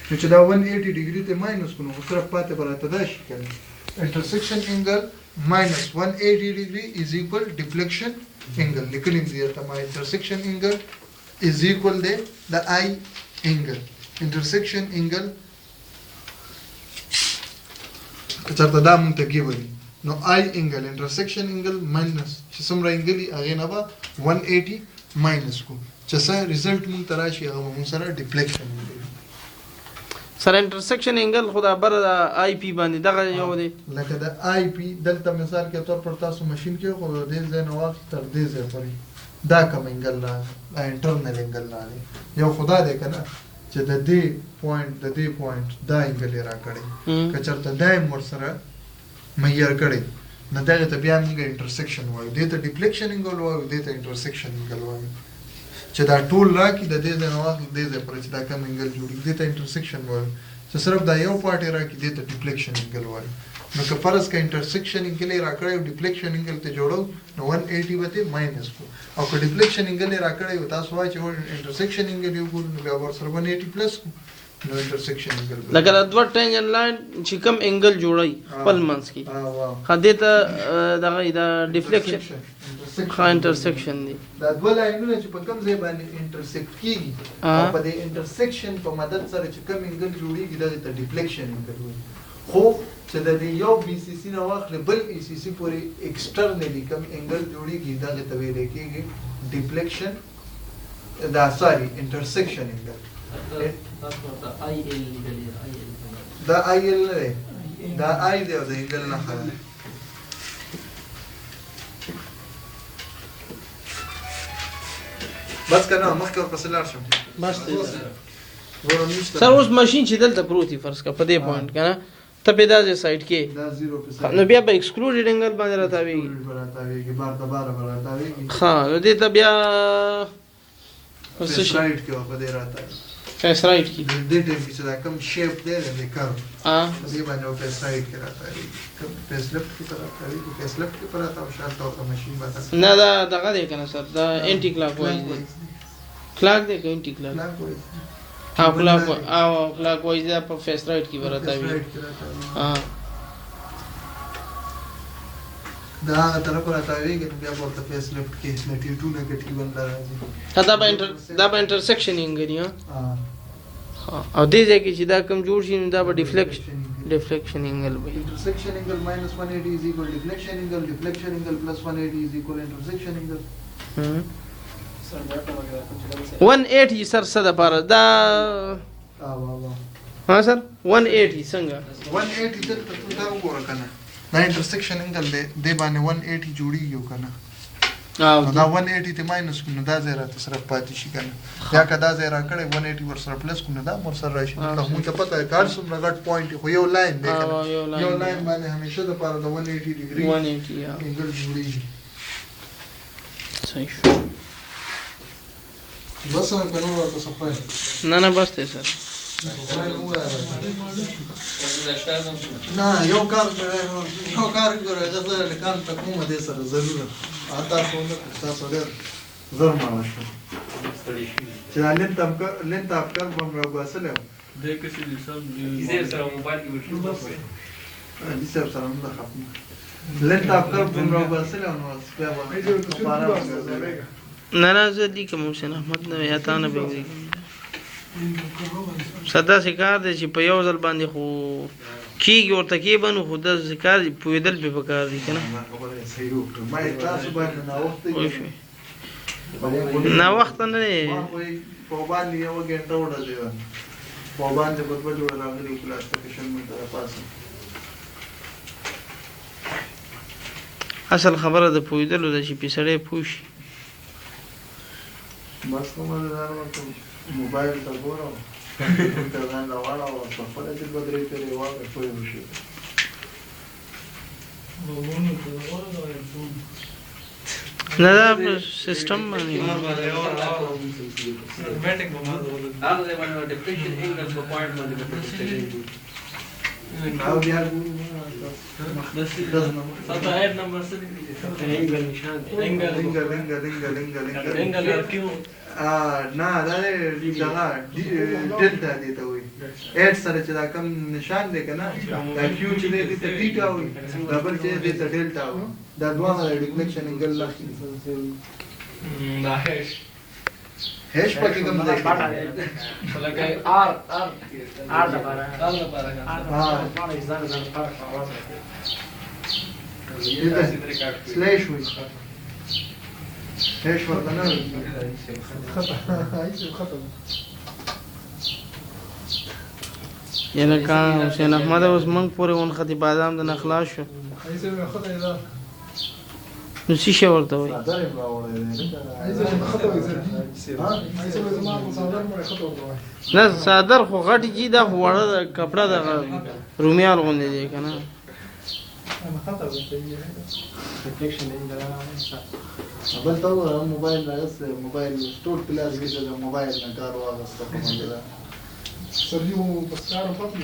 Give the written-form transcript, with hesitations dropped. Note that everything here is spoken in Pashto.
نو چې دا 180 ډیګري ته ماینس کو نو صرف پاتې براته دا شي کنه انټرسیکشن انګل minus 180 degree is equal deflection angle. لیکلیم دی ته ما intersection angle is equal the I angle. Intersection angle کچرته دا مونږ ته کیږي نو I angle intersection angle minus چې څومره انګلی هغه نه به 180 minus کو چې څه ریزلټ مونږ ته راشي هغه مونږ سره deflection دی سره انټرسیکشن انګل خدا بر آی پی باندې دغه یو دی لکه د آی پی دلته مثال کې تور پر تاسو ماشين کې خو د دې ځای نه واخ تر دې ځای پورې دا کوم انګل راځي انټرنل انګل راځي یو خدا دې کنه چې د دې پوینټ دا انګل راکړي کچرته دایم ور سره مېر کړي نه دغه ته بیا موږ انټرسیکشن وایو دې ته ډیفلیکشن انګل وایو دې ته انټرسیکشن انګل وایو چې دا ټول راکې د دې نه واخ دې ځای پورې چې دا کوم انګل جوړي دې ته انټرسیکشن وایو چې صرف دا یو پارت راکې دې ته ډیفلیکشن انګل وایو نو که فرض کا انټرسیکشن انګل راکړی او ډیفلیکشن انګل ته جوړو نو 180 وته ماینس کو او که ډیفلیکشن انګل راکړی او تاسو وایي چې انټرسیکشن انګل یو ګورو نو بیا ور سره 180 پلس کو نو انټرسیکشن انګل لکه د دوه ټینجن لاین چې کوم انګل جوړي خپل منځ کې خدای ته دغه دا ډیفلیکشن انټرسیکشن دی دا دوه لاینونه چې په کوم ځای باندې انټرسیکټ کیږي او په دې انټرسیکشن په مدد سره چې کوم انګل جوړیږي دا ته ډیفلیکشن انګل وایي خو چې د یو بي سی سی نه واخلې بل ای سی سی پورې ایکسټرنلی کوم انګل جوړیږي دا ته ویل کېږي ډیفلیکشن دا سوري انټرسیکشن انګل دا آی ال نه دا آی دی او د انګل نه خبره بس کنه مخکې ورپسې لاړ شم بس سر اوس ماشين چې دلته پروتي فرض کا په دې پوینټ کنه ته په داسې سایډ کې دا 0% نو بیا په ایکسکلوډډ انګل باندې راتاويږي بار د بار راتاويږي ها نو دې ته بیا څه سایډ کې په دې راتاوي فیس رائټ کې دې ټیم کې چې دا کوم شیپ دی د کار ها دې باندې او فیس رائټ کې راتاوي کوم فیس لیفټ کې راتاوي فیس لیفټ کې راتاوي شاته او ماشين باندې نه دا دغه دی کنه سر دا انټي کلاک وایز دی کلاک دی که انټي کلاک ها کلاک وایز دا په فیس رائټ کې وراتاوي ها دا طرف راتاوي کې بیا ورته فیس لیفټ کې نټیټو نیگیټیو باندې راځي دا به انټرسیکشن انګل ها او دې ځای کې چې دا کم جوړ شي نو دا به ډیفلیکشن انګل وي انټرسیکشن انګل -180 is equal deflection angle 180 is equal intersection angle 180 سر صد پاره دا ها سر 180 څنګه 180 دلته دا وګوره کنه دا انټرسیکشن انګل دی باندې 180 جوړیږي کنه دا 180 ته ماینس کوم دا ځای راته صرف پاتې شي کنه یا کدا ځای راکړې 180 ور سره پلس کوم دا مر سره راشي نو موږ ته پته کار څومره غټ پوینټ خو یو لاین دی یو لاین باندې همیشه د پاره د 180 ډیګري 180 انګل جوړیږي صحیح شو بس کنه ورته صفای نه بس ته سر نه یو کار غره دا کار ته کومه دې سره ضرورت اته څونه تاسو ډېر زر مانه شو چې لنت افکار بم راو باسله دې کې چې سم زیر سره موبایل کې وشو دې سره نه خپل لنت افکار بم راو باسله نو بیا نه زه دې کوم حسین احمد نه یا تا نه به صدا سکار دي چې په یو ځل باندې خو کیږي ورته کې بنو خو د ذکر پویدل به پکار دي کنه ما تاسو باندې نه وخت نه په باندې یو غنټه وړل دی په باندې په وجه وړل راغلی کلاس ته شل منټه پاسه اصل خبره د پویدل د چې پیسړې پوش بس کومه ده موبایل ته ګورم کمپیوټر ځان لا واړه او په خپل چې بدرې کړې واګه پوي وشي نه دا سیستم باندې میټینګ به ما هغه د باندې ډیفلیکشن انګل په پوینټ باندې او بیا ساته هیډ نمبر څه دی انګل نشان انګل نه دا دغه ډلټا دی ته وایي 8 سره چې دا کم نشان دی که نه دا کیو چې دی ته ټیټا وایي دا بل چې دی ته ډلټا وایي دا دواړه د ډیفلیکشن انګل لاخي دا هیش هیش پکې کوم ځای کې لکه آر لپاره سلیش وایي هیش ورته نه وایي یعنی که حسین احمد اوس موږ پورې ونښتې بادام د نه خلاص شو نو څه شی ورته وایي نه څادر خو غټ جي دا خو وړه کپړه د رومیال غوندې دی که نه بل ته وګوره موبایل راغستی موبایل سټور کلاس کې د موبایل نه کار واخسته سر یو بس کار پاتې